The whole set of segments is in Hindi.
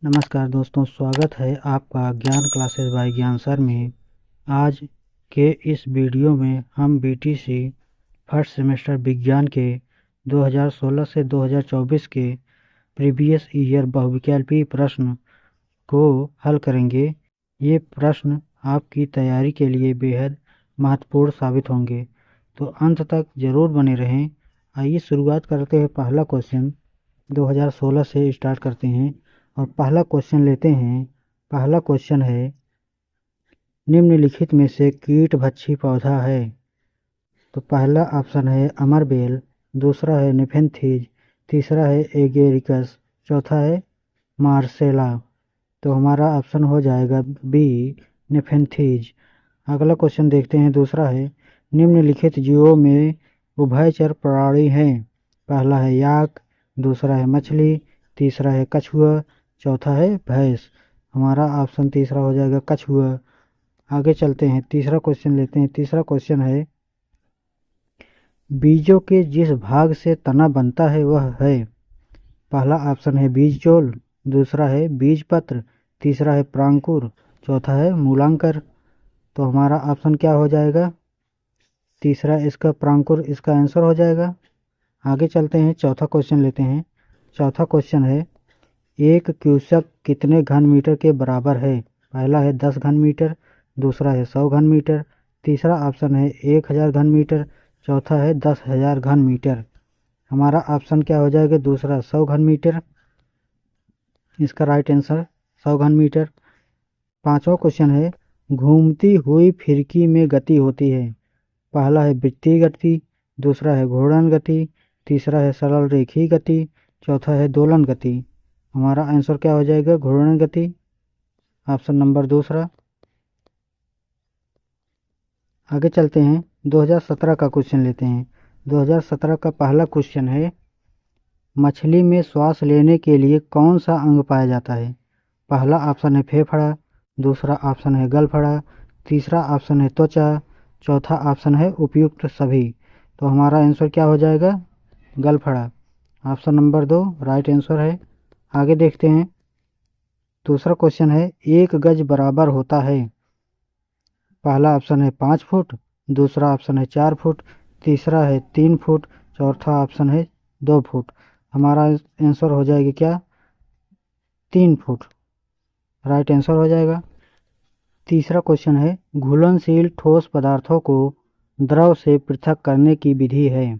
नमस्कार दोस्तों, स्वागत है आपका ज्ञान क्लासेस बाय ज्ञान सर में। आज के इस वीडियो में हम बीटीसी फर्स्ट सेमेस्टर विज्ञान के 2016 से 2024 के प्रीवियस ईयर बहुविकल्पीय प्रश्न को हल करेंगे। ये प्रश्न आपकी तैयारी के लिए बेहद महत्वपूर्ण साबित होंगे, तो अंत तक ज़रूर बने रहें। आइए शुरुआत करते हैं। पहला क्वेश्चन 2016 से स्टार्ट करते हैं और पहला क्वेश्चन लेते हैं। पहला क्वेश्चन है, निम्नलिखित में से कीट भक्षी पौधा है। तो पहला ऑप्शन है अमरबेल, दूसरा है निफेंथीज, तीसरा है एगेरिकस, चौथा है मार्सेला। तो हमारा ऑप्शन हो जाएगा बी, निफेंथीज। अगला क्वेश्चन देखते हैं। दूसरा है, निम्नलिखित जीवों में उभयचर प्राणी हैं। पहला है याक, दूसरा है मछली, तीसरा है कछुआ, चौथा है भैंस। हमारा ऑप्शन तीसरा हो जाएगा कछुआ। आगे चलते हैं, तीसरा क्वेश्चन लेते हैं। तीसरा क्वेश्चन है, बीजों के जिस भाग से तना बनता है वह है। पहला ऑप्शन है बीजचोल, दूसरा है बीजपत्र, तीसरा है प्रांकुर, चौथा है मूलांकर। तो हमारा ऑप्शन क्या हो जाएगा? तीसरा इसका प्रांकुर इसका आंसर हो जाएगा। आगे चलते हैं, चौथा क्वेश्चन लेते हैं। चौथा क्वेश्चन है, एक क्यूसेक कितने घन मीटर के बराबर है। पहला है 10 घन मीटर, दूसरा है 100 घन मीटर, तीसरा ऑप्शन है 1000 घन मीटर, चौथा है 10,000 घन मीटर। हमारा ऑप्शन क्या हो जाएगा? दूसरा 100 घन मीटर, इसका राइट आंसर 100 घन मीटर। पांचवा क्वेश्चन है, घूमती हुई फिरकी में गति होती है। पहला है वृत्तीय गति, दूसरा है घूर्णन गति, तीसरा है सरल रेखीय गति, चौथा है दोलन गति। हमारा आंसर क्या हो जाएगा? घूर्णन गति, ऑप्शन नंबर दूसरा। आगे चलते हैं, 2017 का क्वेश्चन लेते हैं। 2017 का पहला क्वेश्चन है, मछली में श्वास लेने के लिए कौन सा अंग पाया जाता है। पहला ऑप्शन है फेफड़ा, दूसरा ऑप्शन है गलफड़ा, तीसरा ऑप्शन है त्वचा, चौथा ऑप्शन है उपयुक्त सभी। तो हमारा आंसर क्या हो जाएगा? गलफड़ा, ऑप्शन नंबर 2 राइट आंसर है। आगे देखते हैं, दूसरा क्वेश्चन है, एक गज बराबर होता है। पहला ऑप्शन है 5 फुट, दूसरा ऑप्शन है 4 फुट, तीसरा है 3 फुट, चौथा ऑप्शन है 2 फुट। हमारा आंसर हो जाएगा क्या? 3 फुट, राइट आंसर हो जाएगा। तीसरा क्वेश्चन है, घुलनशील ठोस पदार्थों को द्रव से पृथक करने की विधि है।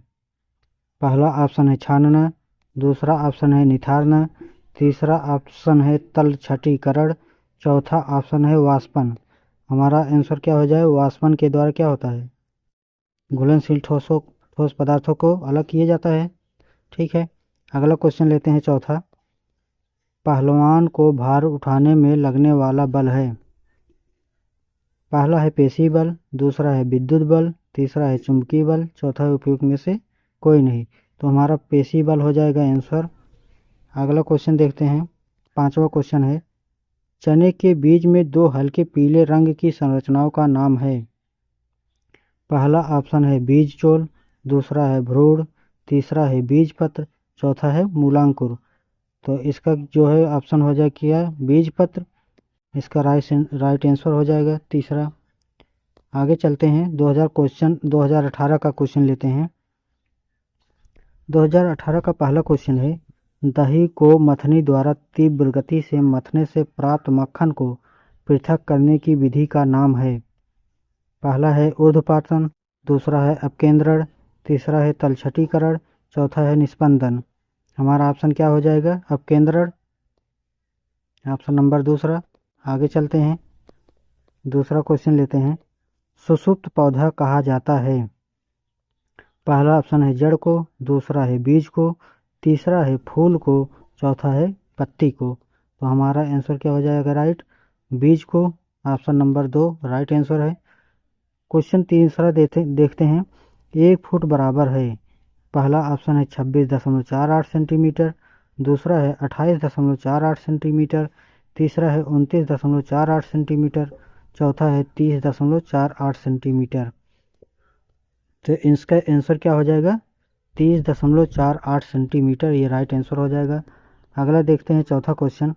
पहला ऑप्शन है छानना, दूसरा ऑप्शन है निथारना, तीसरा ऑप्शन है तलछटीकरण, चौथा ऑप्शन है वाष्पन। हमारा आंसर क्या हो जाए? वाष्पन के द्वारा क्या होता है? घुलनशील ठोस पदार्थों को अलग किया जाता है। ठीक है, अगला क्वेश्चन लेते हैं। चौथा, पहलवान को भार उठाने में लगने वाला बल है। पहला है पेशी बल, दूसरा है विद्युत बल, तीसरा है चुंबकीय बल, चौथा है उपयुक्त में से कोई नहीं। तो हमारा पेशी बल हो जाएगा आंसर। अगला क्वेश्चन देखते हैं। पांचवा क्वेश्चन है, चने के बीज में 2 हल्के पीले रंग की संरचनाओं का नाम है। पहला ऑप्शन है बीजचोल, दूसरा है भ्रूण, तीसरा है बीजपत्र, चौथा है मूलांकुर। तो इसका जो है ऑप्शन हो जाए क्या? बीजपत्र, इसका राइट आंसर हो जाएगा तीसरा। आगे चलते हैं, 2018 का क्वेश्चन लेते हैं। 2018 का पहला क्वेश्चन है, दही को मथनी द्वारा तीव्र गति से मथने से प्राप्त मक्खन को पृथक करने की विधि का नाम है। पहला है ऊर्ध्वपातन, दूसरा है अपकेंद्रण, तीसरा है तलछटीकरण, चौथा है निस्पंदन। हमारा ऑप्शन क्या हो जाएगा? अपकेंद्रण, ऑप्शन नंबर दूसरा। आगे चलते हैं, दूसरा क्वेश्चन लेते हैं। सुषुप्त पौधा कहा जाता है। पहला ऑप्शन है जड़ को, दूसरा है बीज को, तीसरा है फूल को, चौथा है पत्ती को। तो हमारा आंसर क्या हो जाएगा? राइट, बीज को, ऑप्शन नंबर 2 राइट आंसर है। क्वेश्चन तीसरा देखते हैं, 1 फुट बराबर है। पहला ऑप्शन है 26.48 सेंटीमीटर, दूसरा है 28.48 सेंटीमीटर, तीसरा है 29.48 सेंटीमीटर, चौथा है 30.48 सेंटीमीटर। तो इसका आंसर क्या हो जाएगा? 30.48 सेंटीमीटर, ये राइट आंसर हो जाएगा। अगला देखते हैं चौथा क्वेश्चन।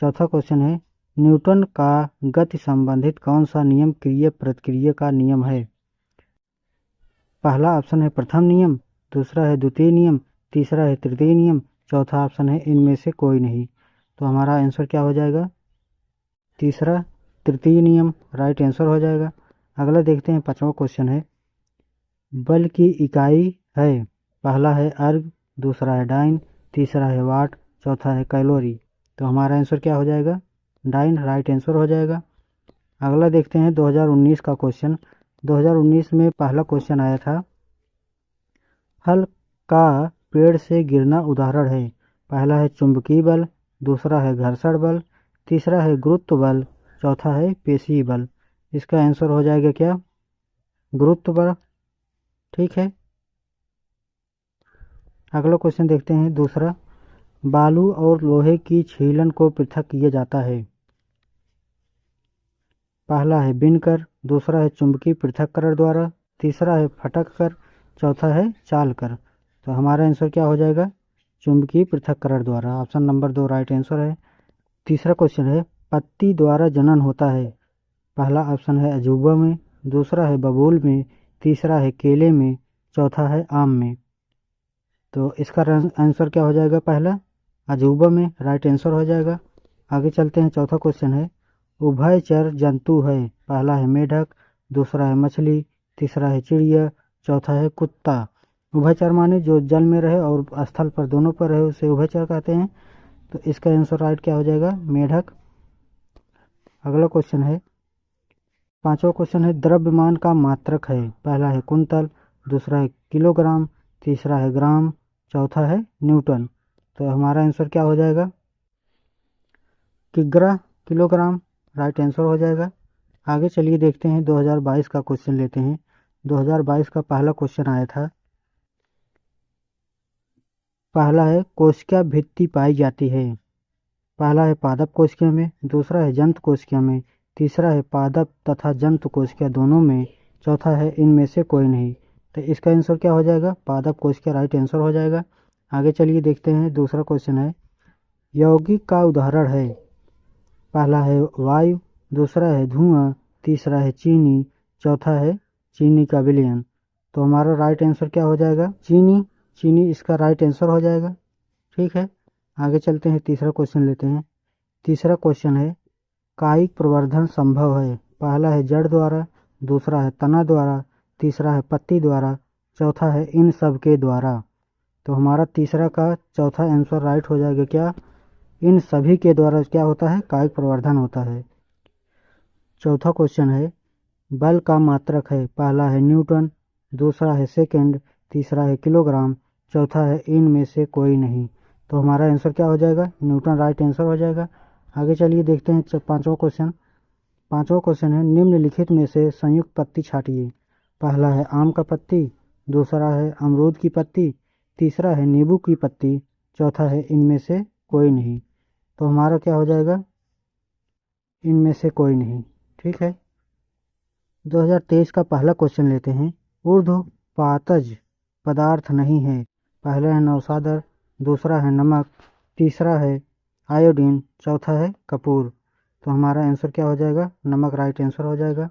चौथा क्वेश्चन है न्यूटन का गति संबंधित कौन सा नियम क्रिया प्रतिक्रिया का नियम है? पहला ऑप्शन है प्रथम नियम, दूसरा है द्वितीय नियम, तीसरा है तृतीय नियम, चौथा ऑप्शन है इनमें से कोई नहीं। तो हमारा आंसर क्या हो जाएगा? तीसरा तृतीय नियम राइट आंसर हो जाएगा। अगला देखते हैं, पांचवा क्वेश्चन है बल की इकाई है। पहला है अर्ग, दूसरा है डाइन, तीसरा है वाट, चौथा है कैलोरी। तो हमारा आंसर क्या हो जाएगा? डाइन राइट आंसर हो जाएगा। अगला देखते हैं 2019 का क्वेश्चन। 2019 में पहला क्वेश्चन आया था फल का पेड़ से गिरना उदाहरण है। पहला है चुंबकीय बल, दूसरा है घर्षण बल, तीसरा है गुरुत्व बल, चौथा है पेशीय बल। इसका आंसर हो जाएगा क्या? गुरुत्व बल। ठीक है। अगला क्वेश्चन देखते हैं दूसरा, बालू और लोहे की छीलन को पृथक किया जाता है। पहला है बीनकर, दूसरा है चुंबकीय पृथक्करण द्वारा, तीसरा है फटक कर, चौथा है चाल कर। तो हमारा आंसर क्या हो जाएगा? चुंबकीय पृथक्करण द्वारा। ऑप्शन नंबर 2 राइट आंसर है। तीसरा क्वेश्चन है पत्ती द्वारा जनन होता है। पहला ऑप्शन है अजूबा में, दूसरा है बबूल में, तीसरा है केले में, चौथा है आम में। तो इसका आंसर क्या हो जाएगा? पहला अजूबा में राइट आंसर हो जाएगा। आगे चलते हैं, चौथा क्वेश्चन है उभयचर जंतु है। पहला है मेढक, दूसरा है मछली, तीसरा है चिड़िया, चौथा है कुत्ता। उभयचर माने जो जल में रहे और स्थल पर दोनों पर रहे उसे उभयचर कहते हैं। तो इसका आंसर राइट क्या हो जाएगा? मेढक। अगला क्वेश्चन है, पांचवा क्वेश्चन है द्रव्यमान का मात्रक है। पहला है कुंतल, दूसरा है किलोग्राम, तीसरा है ग्राम, चौथा है न्यूटन। तो हमारा आंसर क्या हो जाएगा? किग्रा, किलोग्राम राइट आंसर हो जाएगा। आगे चलिए देखते हैं 2022 का क्वेश्चन लेते हैं। 2022 का पहला क्वेश्चन आया था, पहला है कोशिका भित्ति पाई जाती है। पहला है पादप कोशिका में, दूसरा है जंतु कोशिका में, तीसरा है पादप तथा जंतु कोशिका दोनों में, चौथा है इनमें से कोई नहीं। तो इसका आंसर क्या हो जाएगा? पादप कोशिका राइट आंसर हो जाएगा। आगे चलिए देखते हैं, दूसरा क्वेश्चन है यौगिक का उदाहरण है। पहला है वायु, दूसरा है धुआं, तीसरा है चीनी, चौथा है चीनी का विलयन। तो हमारा राइट आंसर क्या हो जाएगा? चीनी। चीनी इसका राइट आंसर हो जाएगा। ठीक है। आगे चलते हैं, तीसरा क्वेश्चन लेते हैं। तीसरा क्वेश्चन है कायिक प्रवर्धन संभव है। पहला है जड़ द्वारा, दूसरा है तना द्वारा, तीसरा है पत्ती द्वारा, चौथा है इन सब के द्वारा। तो हमारा तीसरा का चौथा आंसर राइट हो जाएगा क्या? इन सभी के द्वारा क्या होता है? कायिक प्रवर्धन होता है। चौथा क्वेश्चन है बल का मात्रक है। पहला है न्यूटन, दूसरा है सेकंड, तीसरा है किलोग्राम, चौथा है इनमें से कोई नहीं। तो हमारा आंसर क्या हो जाएगा? न्यूटन राइट आंसर हो जाएगा। आगे चलिए देखते हैं पांचवा क्वेश्चन। पांचवा क्वेश्चन है निम्नलिखित में से संयुक्त पत्ती छांटिए। पहला है आम का पत्ती, दूसरा है अमरूद की पत्ती, तीसरा है नींबू की पत्ती, चौथा है इनमें से कोई नहीं। तो हमारा क्या हो जाएगा? इनमें से कोई नहीं। ठीक है। 2023 का पहला क्वेश्चन लेते हैं, ऊर्ध्वपातज पदार्थ नहीं है। पहला है नौसादर, दूसरा है नमक, तीसरा है आयोडीन, चौथा है कपूर। तो हमारा आंसर क्या हो जाएगा? नमक राइट आंसर हो जाएगा।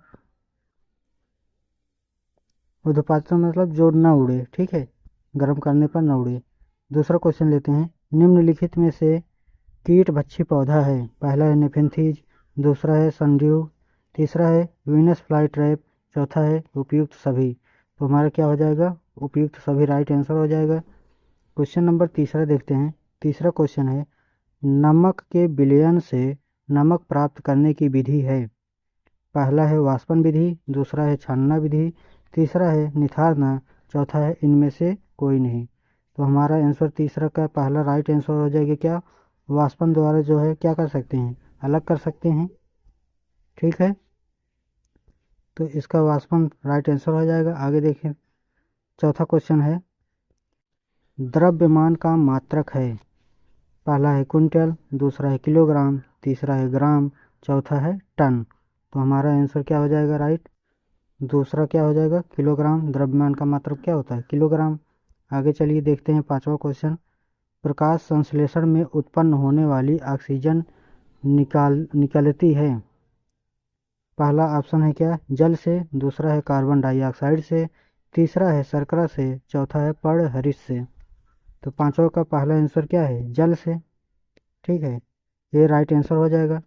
ऊर्ध्वपात मतलब जो न उड़े। ठीक है, गर्म करने पर न उड़े। दूसरा क्वेश्चन लेते हैं, निम्नलिखित में से कीट भक्षी पौधा है। पहला है नेफेंथीज, दूसरा है सनड्यू, तीसरा है वीनस फ्लाई ट्रैप, चौथा है उपयुक्त सभी। तो हमारा क्या हो जाएगा? उपयुक्त सभी राइट आंसर हो जाएगा। क्वेश्चन नंबर तीसरा देखते हैं। तीसरा क्वेश्चन है नमक के विलयन से नमक प्राप्त करने की विधि है। पहला है वाष्पन विधि, दूसरा है छानना विधि, तीसरा है निथारना, चौथा है इनमें से कोई नहीं। तो हमारा आंसर तीसरा का पहला राइट आंसर हो जाएगा क्या? वाष्पन द्वारा जो है क्या कर सकते हैं? अलग कर सकते हैं। ठीक है, तो इसका वाष्पन राइट आंसर हो जाएगा। आगे देखें, चौथा क्वेश्चन है द्रव्यमान का मात्रक है। पहला है क्विंटल, दूसरा है किलोग्राम, तीसरा है ग्राम, चौथा है टन। तो हमारा आंसर क्या हो जाएगा? राइट दूसरा क्या हो जाएगा? किलोग्राम। द्रव्यमान का मात्रक क्या होता है? किलोग्राम। आगे चलिए देखते हैं पांचवा क्वेश्चन, प्रकाश संश्लेषण में उत्पन्न होने वाली ऑक्सीजन निकलती है? पहला ऑप्शन है क्या, जल से, दूसरा है कार्बन डाइऑक्साइड से, तीसरा है शर्करा से, चौथा है पर्णहरित से। तो पांचों का पहला आंसर क्या है, जल से। ठीक है, ये राइट आंसर हो जाएगा।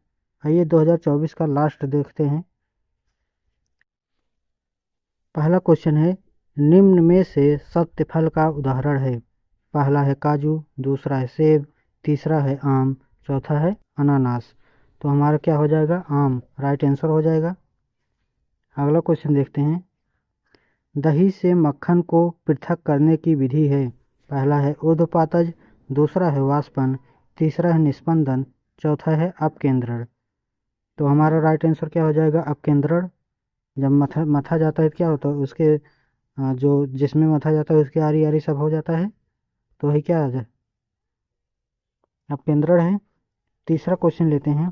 आइए 2024 का लास्ट देखते हैं। पहला क्वेश्चन है, निम्न में से सत्य फल का उदाहरण है? पहला है काजू, दूसरा है सेब, तीसरा है आम, चौथा है अनानास। तो हमारा क्या हो जाएगा, आम राइट आंसर हो जाएगा। अगला क्वेश्चन देखते हैं, दही से मक्खन को पृथक करने की विधि है? पहला है ऊर्ध्वपातज, दूसरा है वाष्पन, तीसरा है निस्पंदन, चौथा है अपकेंद्रण। तो हमारा राइट आंसर क्या हो जाएगा, अपकेंद्रण। जब मथा जाता है क्या होता है, उसके जो जिसमें मथा जाता है उसके आरी आरी सब हो जाता है, तो वही क्या आ जाए, अपकेंद्रण है। तीसरा क्वेश्चन लेते हैं,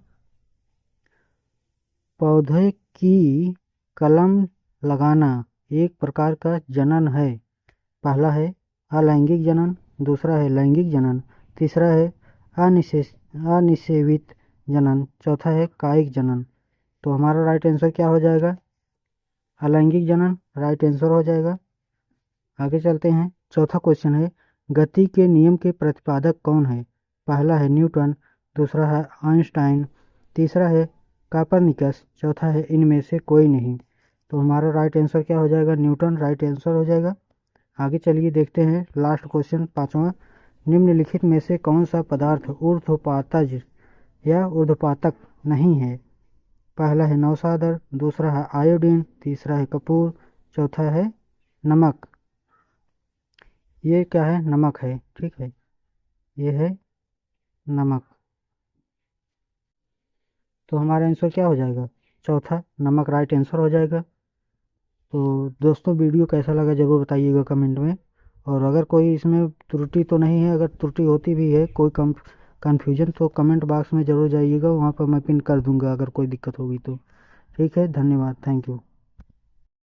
पौधे की कलम लगाना एक प्रकार का जनन है? पहला है अलैंगिक जनन, दूसरा है लैंगिक जनन, तीसरा है अनिषेवित जनन, चौथा है कायिक जनन। तो हमारा राइट आंसर क्या हो जाएगा, अलैंगिक जनन राइट आंसर हो जाएगा। आगे चलते हैं, चौथा क्वेश्चन है, गति के नियम के प्रतिपादक कौन है? पहला है न्यूटन, दूसरा है आइंस्टाइन, तीसरा है कापरनिकस, चौथा है इनमें से कोई नहीं। तो हमारा राइट आंसर क्या हो जाएगा, न्यूटन राइट आंसर हो जाएगा। आगे चलिए देखते हैं लास्ट क्वेश्चन पांचवा, निम्नलिखित में से कौन सा पदार्थ ऊर्ध्वपातज या ऊर्ध्वपातक नहीं है? पहला है नौसादर, दूसरा है आयोडीन, तीसरा है कपूर, चौथा है नमक। ये क्या है, नमक है। ठीक है, ये है नमक। तो हमारा आंसर क्या हो जाएगा, चौथा नमक राइट आंसर हो जाएगा। तो दोस्तों वीडियो कैसा लगा ज़रूर बताइएगा कमेंट में, और अगर कोई इसमें त्रुटि तो नहीं है, अगर त्रुटि होती भी है, कोई कन्फ्यूजन, तो कमेंट बॉक्स में ज़रूर जाइएगा, वहाँ पर मैं पिन कर दूंगा अगर कोई दिक्कत होगी तो। ठीक है, धन्यवाद, थैंक यू।